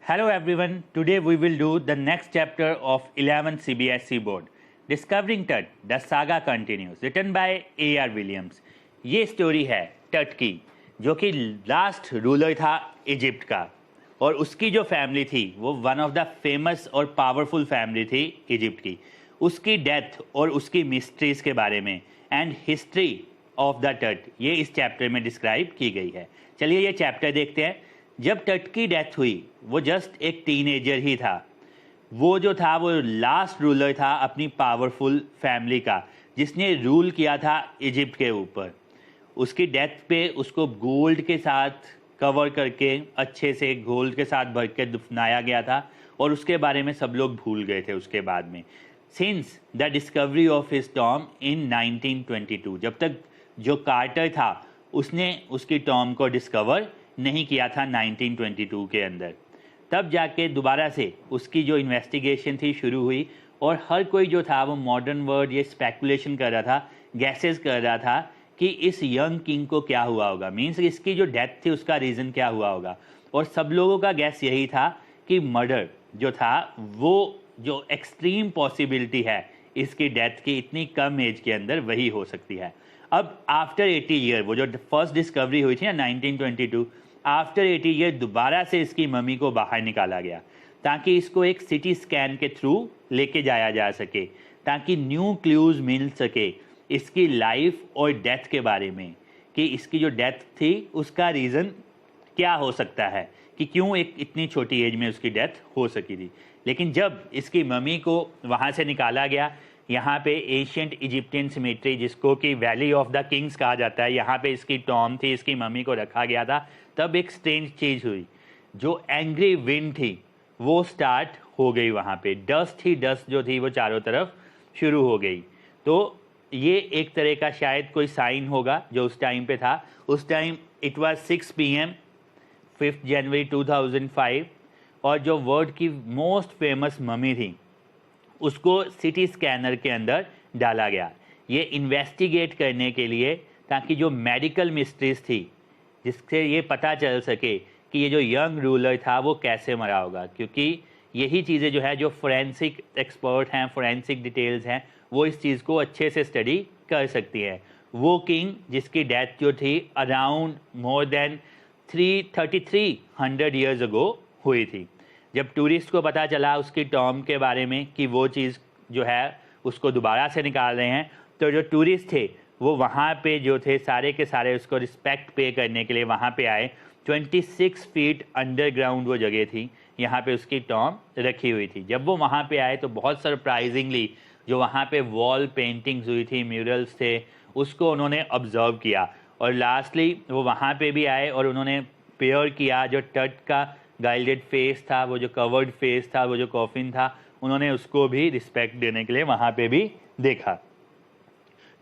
Hello everyone, today we will do the next chapter of 11th CBSE board. Discovering Tut, the saga continues, written by A.R. Williams. ये story है टट की, जो कि last ruler था Egypt का, और उसकी जो फैमिली थी वो वन ऑफ द फेमस और पावरफुल फैमिली थी इजिप्ट की. उसकी डेथ और उसकी मिस्ट्रीज के बारे में एंड हिस्ट्री ऑफ द टट ये इस चैप्टर में डिस्क्राइब की गई है. चलिए ये चैप्टर देखते हैं. जब टट की डेथ हुई वो जस्ट एक टीनेजर ही था. वो जो था वो लास्ट रूलर था अपनी पावरफुल फैमिली का, जिसने रूल किया था इजिप्ट के ऊपर. उसकी डेथ पे उसको गोल्ड के साथ कवर करके अच्छे से गोल्ड के साथ भर के दफनाया गया था, और उसके बारे में सब लोग भूल गए थे उसके बाद में. Since the discovery of his tomb in 1922, जब तक जो कार्टर था उसने उसकी टॉम को डिस्कवर नहीं किया था 1922 के अंदर, तब जाके दोबारा से उसकी जो इन्वेस्टिगेशन थी शुरू हुई. और हर कोई जो था वो मॉडर्न वर्ल्ड ये स्पेकुलेशन कर रहा था, गैसेस कर रहा था कि इस यंग किंग को क्या हुआ होगा, मीन्स इसकी जो डेथ थी उसका रीज़न क्या हुआ होगा. और सब लोगों का गैस यही था कि मर्डर जो था वो जो एक्सट्रीम पॉसिबिलिटी है इसकी डेथ की इतनी कम एज के अंदर वही हो सकती है. अब आफ्टर 80 ईयर, वो जो फर्स्ट डिस्कवरी हुई थी ना 1922, आफ्टर 80 ईयर दोबारा से इसकी मम्मी को बाहर निकाला गया ताकि इसको एक सिटी स्कैन के थ्रू लेके जाया जा सके, ताकि न्यू क्लूज मिल सके इसकी लाइफ और डेथ के बारे में, कि इसकी जो डेथ थी उसका रीज़न क्या हो सकता है, कि क्यों एक इतनी छोटी एज में उसकी डेथ हो सकी थी. लेकिन जब इसकी मम्मी को वहाँ से निकाला गया, यहाँ पे एशियंट इजिप्टियन सिमेट्री जिसको कि वैली ऑफ द किंग्स कहा जाता है, यहाँ पे इसकी टॉम थी, इसकी मम्मी को रखा गया था. तब एक स्ट्रेंज चीज़ हुई, जो एंग्री विंड थी वो स्टार्ट हो गई वहाँ पे. डस्ट ही डस्ट जो थी वो चारों तरफ शुरू हो गई. तो ये एक तरह का शायद कोई साइन होगा जो उस टाइम पे था. उस टाइम इट वाज 6 PM 5 जनवरी 2005, और जो वर्ल्ड की मोस्ट फेमस ममी थी उसको सिटी स्कैनर के अंदर डाला गया, ये इन्वेस्टिगेट करने के लिए, ताकि जो मेडिकल मिस्ट्रीज थी जिससे ये पता चल सके कि ये जो यंग रूलर था वो कैसे मरा होगा. क्योंकि यही चीज़ें जो है, जो फोरेंसिक एक्सपर्ट हैं, फोरेंसिक डिटेल्स हैं, वो इस चीज़ को अच्छे से स्टडी कर सकती हैं. वो किंग जिसकी डेथ जो थी around more than 3300 years ago हुई थी. जब टूरिस्ट को पता चला उसकी टॉम के बारे में कि वो चीज़ जो है उसको दोबारा से निकाल रहे हैं, तो जो टूरिस्ट थे वो वहाँ पे जो थे सारे के सारे उसको रिस्पेक्ट पे करने के लिए वहाँ पे आए. 26 फीट अंडरग्राउंड वो जगह थी, यहाँ पे उसकी टॉम रखी हुई थी. जब वो वहाँ पे आए तो बहुत सरप्राइजिंगली जो वहाँ पे वॉल पेंटिंग्स हुई थी, म्यूरल्स थे, उसको उन्होंने ऑब्जर्व किया. और लास्टली वो वहाँ पे भी आए और उन्होंने पेयर किया जो टट का गाइल्डेड फेस था, वो जो कवर्ड फेस था, वो जो कॉफिन था, उन्होंने उसको भी रिस्पेक्ट देने के लिए वहाँ पे भी देखा.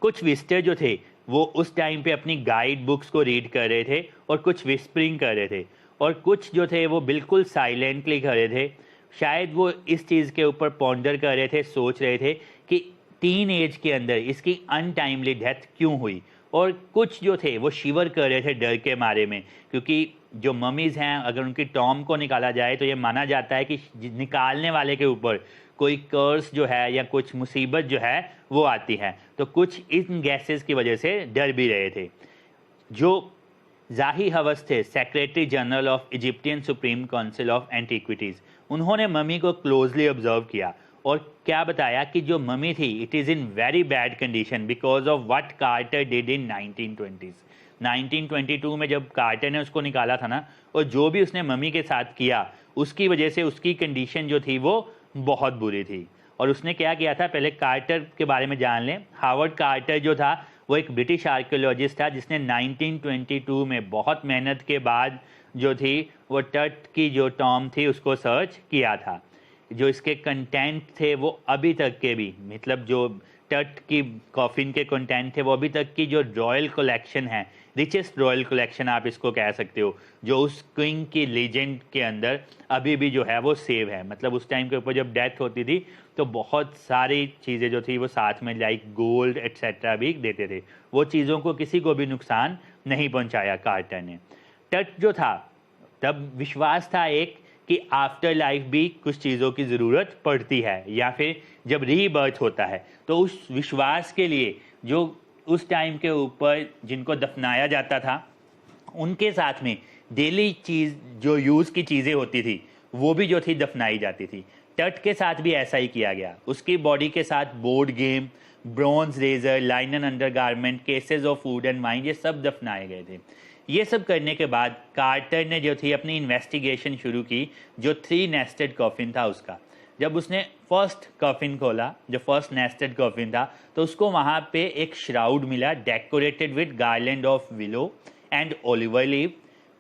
कुछ विजिटर जो थे वो उस टाइम पे अपनी गाइड बुक्स को रीड कर रहे थे, और कुछ विस्परिंग कर रहे थे, और कुछ जो थे वो बिल्कुल साइलेंटली कर रहे थे. शायद वो इस चीज़ के ऊपर पॉन्डर कर रहे थे, सोच रहे थे कि टीन एज के अंदर इसकी अनटाइमली डेथ क्यों हुई. और कुछ जो थे वो शिवर कर रहे थे डर के मारे में, क्योंकि जो ममीज़ हैं अगर उनकी टॉम को निकाला जाए तो ये माना जाता है कि निकालने वाले के ऊपर कोई कर्स जो है या कुछ मुसीबत जो है वो आती है. तो कुछ इन गैसेस की वजह से डर भी रहे थे. जो जाही हवस थे, Secretary General of Egyptian Supreme Council of Antiquities, उन्होंने ममी को क्लोजली ऑब्जर्व किया और क्या बताया कि जो ममी थी it is in very bad condition because of what Carter did in 1920s. 1922 में जब कार्टर ने उसको निकाला था ना, और जो भी उसने ममी के साथ किया उसकी वजह से उसकी कंडीशन जो थी वो बहुत बुरी थी. और उसने क्या किया था, पहले कार्टर के बारे में जान लें. हावर्ड कार्टर जो था वो एक ब्रिटिश आर्कियोलॉजिस्ट था जिसने 1922 में बहुत मेहनत के बाद जो थी वो टट की जो टॉम थी उसको सर्च किया था. जो इसके कंटेंट थे वो अभी तक के भी, मतलब जो टट की कॉफिन के कंटेंट थे वो अभी तक की जो रॉयल कलेक्शन है, रिचेस्ट रॉयल कलेक्शन आप इसको कह सकते हो, जो उस किंग की लीजेंड के अंदर अभी भी जो है वो सेव है. मतलब उस टाइम के ऊपर जब डेथ होती थी तो बहुत सारी चीज़ें जो थी वो साथ में लाइक गोल्ड एट्सेट्रा भी देते थे. वो चीज़ों को किसी को भी नुकसान नहीं पहुंचाया कार्टर ने. टट जो था तब विश्वास था एक कि आफ्टर लाइफ भी कुछ चीज़ों की ज़रूरत पड़ती है, या फिर जब रीबर्थ होता है तो उस विश्वास के लिए जो उस टाइम के ऊपर जिनको दफनाया जाता था उनके साथ में डेली चीज़ जो यूज़ की चीज़ें होती थी वो भी जो थी दफनाई जाती थी। टट के साथ भी ऐसा ही किया गया। उसकी बॉडी के साथ board game, bronze razor, linen undergarment, cases of food and wine, ये सब दफनाए गए थे। ये सब करने के बाद कार्टर ने जो थी अपनी इन्वेस्टिगेशन शुरू की, जो 3 नेस्टेड कॉफिन था उसका। जब उसने फर्स्ट कॉफिन खोला, जो फर्स्ट नेस्टेड कॉफिन था, तो उसको वहाँ पे एक श्राउड मिला decorated with garland of willow and olive leave,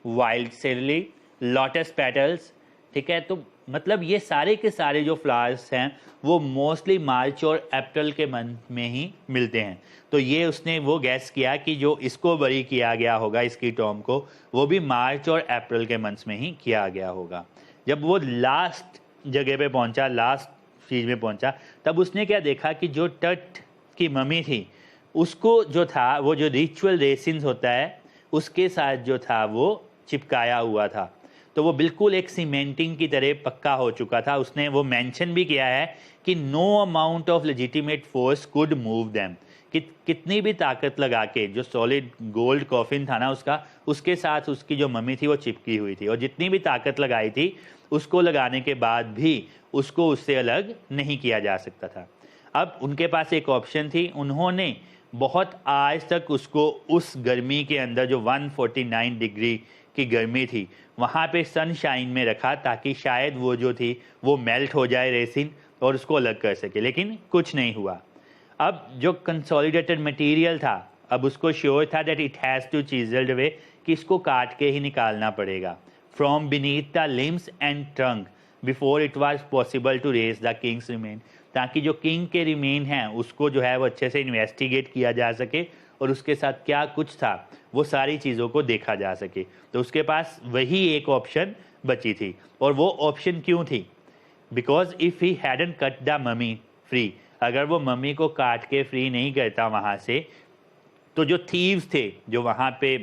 wild celery, lotus petals. ठीक है, तो मतलब ये सारे के सारे जो फ्लावर्स हैं वो मोस्टली मार्च और अप्रैल के मंथ में ही मिलते हैं। तो ये उसने वो गैस किया कि जो इसको बरी किया गया होगा, इसकी टॉम को, वो भी मार्च और अप्रैल के मंथ्स में ही किया गया होगा। जब वो लास्ट जगह पे पहुंचा, लास्ट चीज़ में पहुंचा, तब उसने क्या देखा कि जो टट की मम्मी थी उसको जो था वो जो रिचुअल रेसिन्स होता है उसके साथ जो था वो चिपकाया हुआ था। तो वो बिल्कुल एक सीमेंटिंग की तरह पक्का हो चुका था। उसने वो मेंशन भी किया है कि no amount of legitimate force could move them, कि कितनी भी ताकत लगा के जो सॉलिड गोल्ड कॉफिन था ना उसका, उसके साथ उसकी जो मम्मी थी वो चिपकी हुई थी, और जितनी भी ताकत लगाई थी उसको लगाने के बाद भी उसको उससे अलग नहीं किया जा सकता था। अब उनके पास एक ऑप्शन थी। उन्होंने बहुत आज तक उसको उस गर्मी के अंदर जो 149 डिग्री की गर्मी थी वहाँ पे सनशाइन में रखा, ताकि शायद वो जो थी वो मेल्ट हो जाए रेसिन और उसको अलग कर सके, लेकिन कुछ नहीं हुआ। अब जो कंसोलिडेटेड मटेरियल था, अब उसको श्योर था that it has to chiselled away, कि इसको काट के ही निकालना पड़ेगा from beneath the limbs and trunk before it was possible to raise the king's remain, ताकि जो किंग के रिमेन हैं उसको जो है वो अच्छे से इन्वेस्टिगेट किया जा सके और उसके साथ क्या कुछ था वो सारी चीज़ों को देखा जा सके। तो उसके पास वही एक ऑप्शन बची थी। और वो ऑप्शन क्यों थी? Because if he hadn't cut the mummy free, अगर वो मम्मी को काट के फ्री नहीं करता वहाँ से, तो जो थीव्स थे, जो वहाँ पे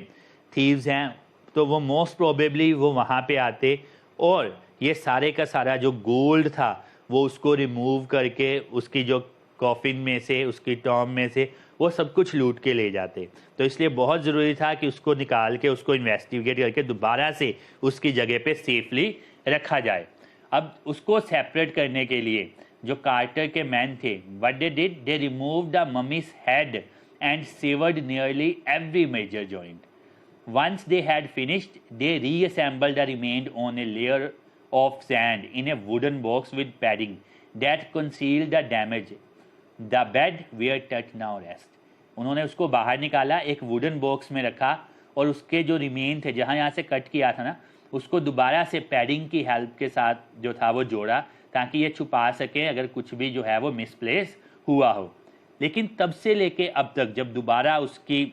थीव्स हैं, तो वो मोस्ट प्रोबेबली वो वहाँ पे आते और ये सारे का सारा जो गोल्ड था वो उसको रिमूव करके उसकी जो कॉफिन में से, उसकी टॉम में से वो सब कुछ लूट के ले जाते। तो इसलिए बहुत ज़रूरी था कि उसको निकाल के उसको इन्वेस्टिगेट करके दोबारा से उसकी जगह पे सेफली रखा जाए। अब उसको सेपरेट करने के लिए जो कार्टर के मैन थे, what they did, they remove the mummies head and severed nearly every major joint. Once they had finished, they reassembled the remains on a layer of sand in a wooden box with padding that concealed the damage. The bed where Tut now rests. उन्होंने उसको बाहर निकाला, एक wooden box में रखा और उसके जो रिमेन थे, जहाँ यहाँ से कट किया था ना, उसको दोबारा से पैडिंग की हेल्प के साथ जो था वो जोड़ा, ताकि ये छुपा सके अगर कुछ भी जो है वो मिसप्लेस हुआ हो। लेकिन तब से लेके अब तक जब दोबारा उसकी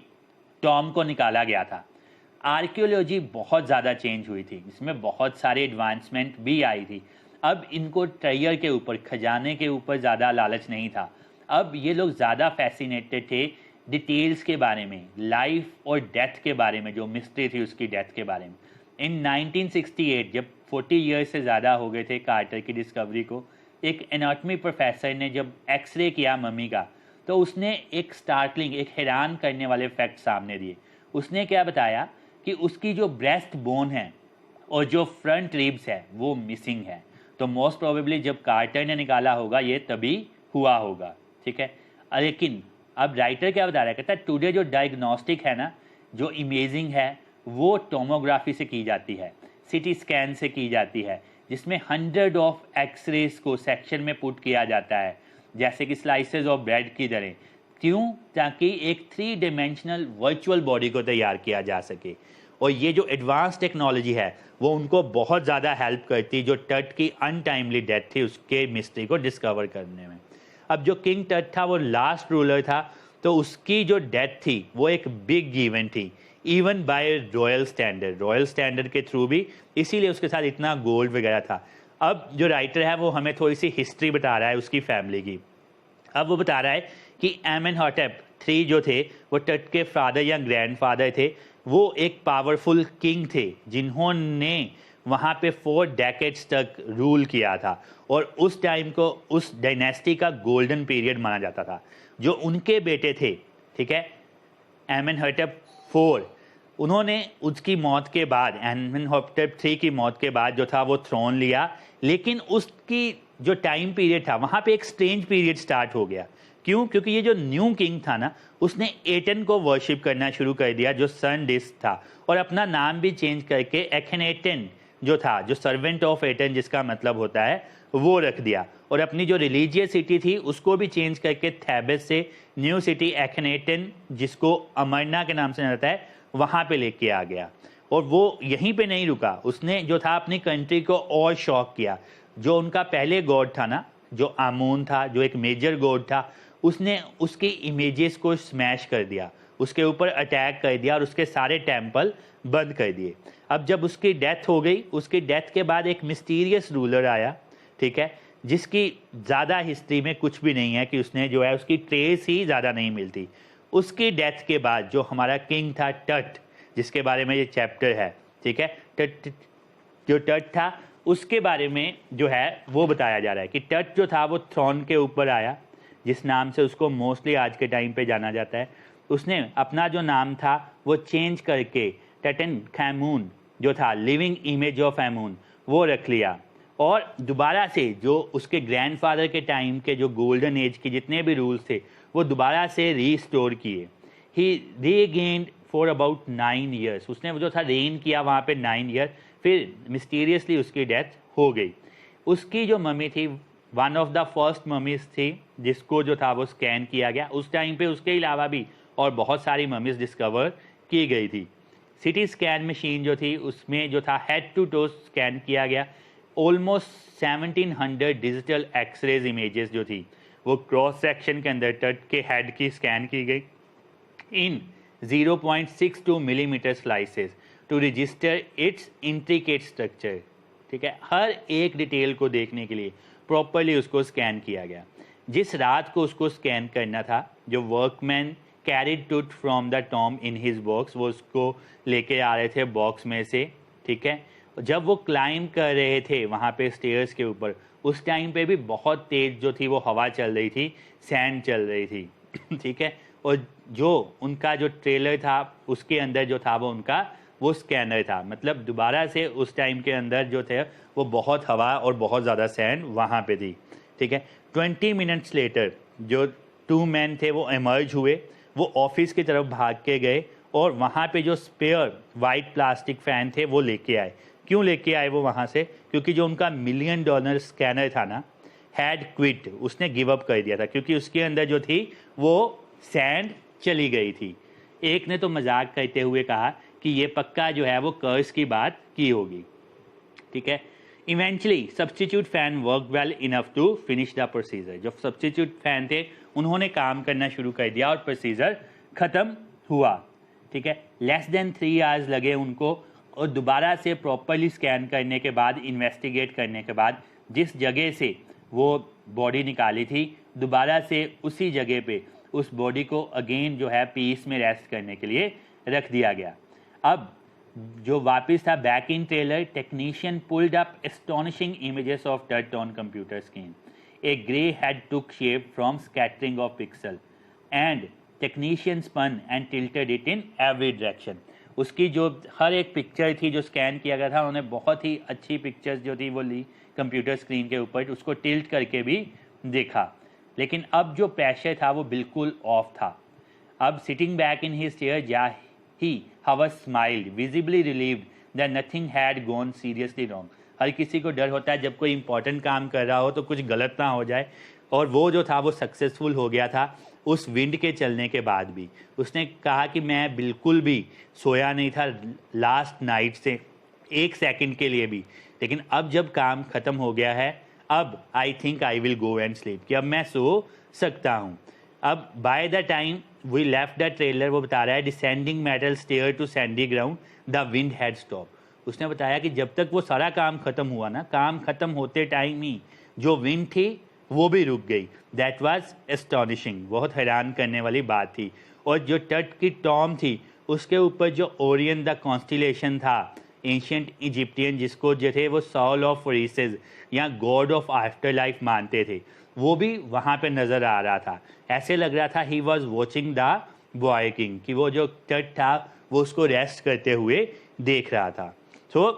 टॉम को निकाला गया था, आर्कियोलॉजी बहुत ज़्यादा चेंज हुई थी, इसमें बहुत सारे एडवांसमेंट भी आई थी। अब इनको ट्रेजर के ऊपर, खजाने के ऊपर ज़्यादा लालच नहीं था। अब ये लोग ज़्यादा फैसिनेटेड थे डिटेल्स के बारे में, लाइफ और डेथ के बारे में, जो मिस्ट्री थी उसकी डेथ के बारे में। इन 1968 जब 40 ईयर्स से ज़्यादा हो गए थे कार्टर की डिस्कवरी को, एक एनाटॉमी प्रोफेसर ने जब एक्सरे किया मम्मी का, तो उसने एक स्टार्टलिंग, एक हैरान करने वाले फैक्ट सामने दिए। उसने क्या बताया कि उसकी जो ब्रेस्ट बोन है और जो फ्रंट रिब्स है वो मिसिंग है। तो मोस्ट प्रोबेबली जब कार्टर ने निकाला होगा ये तभी हुआ होगा, ठीक है। लेकिन अब राइटर क्या बता रहा है, कहता है टुडे जो डायग्नोस्टिक है ना, जो इमेजिंग है, वो टोमोग्राफी से की जाती है, सिटी स्कैन से की जाती है, जिसमें 100 ऑफ एक्सरेज को सेक्शन में पुट किया जाता है, जैसे कि स्लाइसेस ऑफ ब्रेड की तरह। क्यों? ताकि एक 3 डायमेंशनल वर्चुअल बॉडी को तैयार किया जा सके। और ये जो एडवांस टेक्नोलॉजी है वो उनको बहुत ज़्यादा हेल्प करती, जो टट की अनटाइमली डेथ थी उसके मिस्ट्री को डिस्कवर करने में। अब जो किंग टट था वो लास्ट रूलर था, तो उसकी जो डेथ थी वो एक बिग इवेंट थी, इवन बाय रॉयल स्टैंडर्ड के थ्रू भी, इसीलिए उसके साथ इतना गोल्ड वगैरह था। अब जो राइटर है वो हमें थोड़ी सी हिस्ट्री बता रहा है उसकी फैमिली की। अब वो बता रहा है कि एमेनहॉटेप III जो थे वो टट के फादर या ग्रैंडफादर थे। वो एक पावरफुल किंग थे जिन्होंने वहाँ पे 4 डेकेड्स तक रूल किया था और उस टाइम को उस डायनेस्टी का गोल्डन पीरियड माना जाता था। जो उनके बेटे थे, ठीक है, एमेनहॉटेप 4, उन्होंने उसकी मौत के बाद, एमेनहॉटेप 3 की मौत के बाद जो था वो थ्रोन लिया, लेकिन उसकी जो टाइम पीरियड था वहाँ पे एक स्ट्रेंज पीरियड स्टार्ट हो गया। क्यों? क्योंकि ये जो न्यू किंग था ना, उसने एटन को वर्शिप करना शुरू कर दिया जो सन डिस था, और अपना नाम भी चेंज करके एखनेटन जो था, जो सर्वेंट ऑफ एटन जिसका मतलब होता है, वो रख दिया। और अपनी जो रिलीजियस सिटी थी उसको भी चेंज करके थेबस से न्यू सिटी एखनेटन, जिसको अमरना के नाम से जाता है, वहाँ पे लेके आ गया। और वो यहीं पे नहीं रुका, उसने जो था अपनी कंट्री को और शॉक किया। जो उनका पहले गॉड था ना, जो आमून था, जो एक मेजर गॉड था, उसने उसकी इमेजेस को स्मैश कर दिया, उसके ऊपर अटैक कर दिया और उसके सारे टेम्पल बंद कर दिए। अब जब उसकी डेथ हो गई, उसकी डेथ के बाद एक मिस्टीरियस रूलर आया, ठीक है, जिसकी ज़्यादा हिस्ट्री में कुछ भी नहीं है कि उसने जो है, उसकी ट्रेस ही ज़्यादा नहीं मिलती। उसकी डेथ के बाद जो हमारा किंग था टट, जिसके बारे में ये चैप्टर है, ठीक है, टट, जो टट था उसके बारे में जो है वो बताया जा रहा है कि टट जो था वो थ्रोन के ऊपर आया, जिस नाम से उसको मोस्टली आज के टाइम पे जाना जाता है। उसने अपना जो नाम था वो चेंज करके टटन खैमून जो था, लिविंग इमेज ऑफ एमून, वो रख लिया। और दोबारा से जो उसके ग्रैंडफादर के टाइम के जो गोल्डन एज के जितने भी रूल्स थे वो दोबारा से रीस्टोर किए। ही रीगेन्ड फॉर अबाउट 9 ईयर्स, उसने जो था रेन किया वहाँ पे 9 ईयर, फिर मिस्टीरियसली उसकी डेथ हो गई। उसकी जो मम्मी थी, one of the first mummies थी जिसको जो था वो स्कैन किया गया। उस टाइम पे उसके अलावा भी और बहुत सारी ममीज डिस्कवर की गई थी। सिटी स्कैन मशीन जो थी उसमें जो था हेड टू टो स्कैन किया गया। ऑलमोस्ट 1700 डिजिटल एक्सरेज इमेजेस जो थी वो क्रॉस सेक्शन के अंदर तट के हेड की स्कैन की गई in 0.62 millimetre slices to register its intricate structure. ठीक है, हर एक डिटेल को देखने के लिए प्रॉपरली उसको स्कैन किया गया। जिस रात को उसको स्कैन करना था, जो वर्कमैन कैरिड टूट from the Tom in his box, वो उसको लेके आ रहे थे बॉक्स में से, ठीक है। जब वो क्लाइंब कर रहे थे वहाँ पे स्टेयर्स के ऊपर, उस टाइम पे भी बहुत तेज़ जो थी वो हवा चल रही थी, सैंड चल रही थी ठीक है। और जो उनका जो ट्रेलर था उसके अंदर जो था वो उनका वो स्कैनर था। मतलब दोबारा से उस टाइम के अंदर जो थे वो बहुत हवा और बहुत ज़्यादा सैंड वहाँ पे थी, ठीक है। 20 मिनट्स लेटर जो 2 मैन थे वो इमर्ज हुए, वो ऑफिस की तरफ भाग के गए और वहाँ पे जो स्पेयर वाइट प्लास्टिक फ़ैन थे वो लेके आए। क्यों लेके आए वो वहाँ से? क्योंकि जो उनका $1 मिलियन स्कैनर था ना, हैड क्विट, उसने गिव अप कर दिया था, क्योंकि उसके अंदर जो थी वो सैंड चली गई थी। एक ने तो मजाक करते हुए कहा कि ये पक्का जो है वो कर्स की बात की होगी, ठीक है। Eventually substitute fan work well enough to finish the procedure. जो सब्स्टिट्यूट फैन थे उन्होंने काम करना शुरू कर दिया और प्रोसीजर ख़त्म हुआ, ठीक है। लेस देन 3 आवर्स लगे उनको, और दोबारा से प्रॉपरली स्कैन करने के बाद, इन्वेस्टिगेट करने के बाद, जिस जगह से वो बॉडी निकाली थी, दोबारा से उसी जगह पे उस बॉडी को अगेन जो है पीस में रेस्ट करने के लिए रख दिया गया। अब जो वापस था back in trailer, technician pulled up astonishing images of Tut on computer screen. A grey head took shape from scattering of pixel and technician spun and tilted it in every direction. उसकी जो हर एक picture थी जो scan किया गया था, उन्होंने बहुत ही अच्छी पिक्चर्स जो थी वो ली कंप्यूटर स्क्रीन के ऊपर, उसको टिल्ट करके भी देखा। लेकिन अब जो प्रेशर था वो बिल्कुल ऑफ था। अब sitting back in his chair Zahi Hawass smiled, visibly relieved that nothing had gone seriously wrong. हर किसी को डर होता है जब कोई इंपॉर्टेंट काम कर रहा हो तो कुछ गलत ना हो जाए, और वो जो था वो सक्सेसफुल हो गया था उस विंड के चलने के बाद भी। उसने कहा कि मैं बिल्कुल भी सोया नहीं था लास्ट नाइट से 1 सेकंड के लिए भी, लेकिन अब जब काम ख़त्म हो गया है, अब I think I will go and sleep, कि अब मैं सो सकता हूँ। अब by the time we left the trailer, वो बता रहा है, descending metal stair to sandy ground, the wind had stop. उसने बताया कि जब तक वो सारा काम ख़त्म हुआ ना, काम ख़त्म होते टाइम ही जो विंड थी वो भी रुक गई। दैट वाज एस्टॉनिशिंग, बहुत हैरान करने वाली बात थी। और जो तट की टॉम थी उसके ऊपर जो ओरियन द कॉन्स्टिलेशन था, एंशियंट इजिप्टियन जिसको जो थे वो सॉल ऑफ ओरिसेस या गॉड ऑफ आफ्टर लाइफ मानते थे, वो भी वहाँ पे नज़र आ रहा था। ऐसे लग रहा था he was watching the boy king, कि वो जो तट था वो उसको रेस्ट करते हुए देख रहा था। So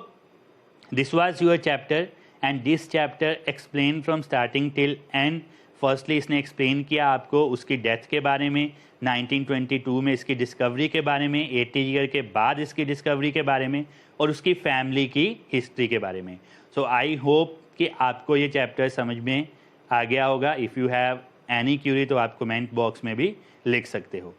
this was your chapter and this chapter explain from starting till and. Firstly इसने एक्सप्लेन किया आपको उसकी डेथ के बारे में, 1922 में इसकी डिस्कवरी के बारे में, 80 ईयर के बाद इसकी डिस्कवरी के बारे में, और उसकी फैमिली की हिस्ट्री के बारे में। सो आई होप कि आपको ये चैप्टर समझ में आ गया होगा। If you have any Curie तो आप कमेंट बॉक्स में भी लिख सकते हो।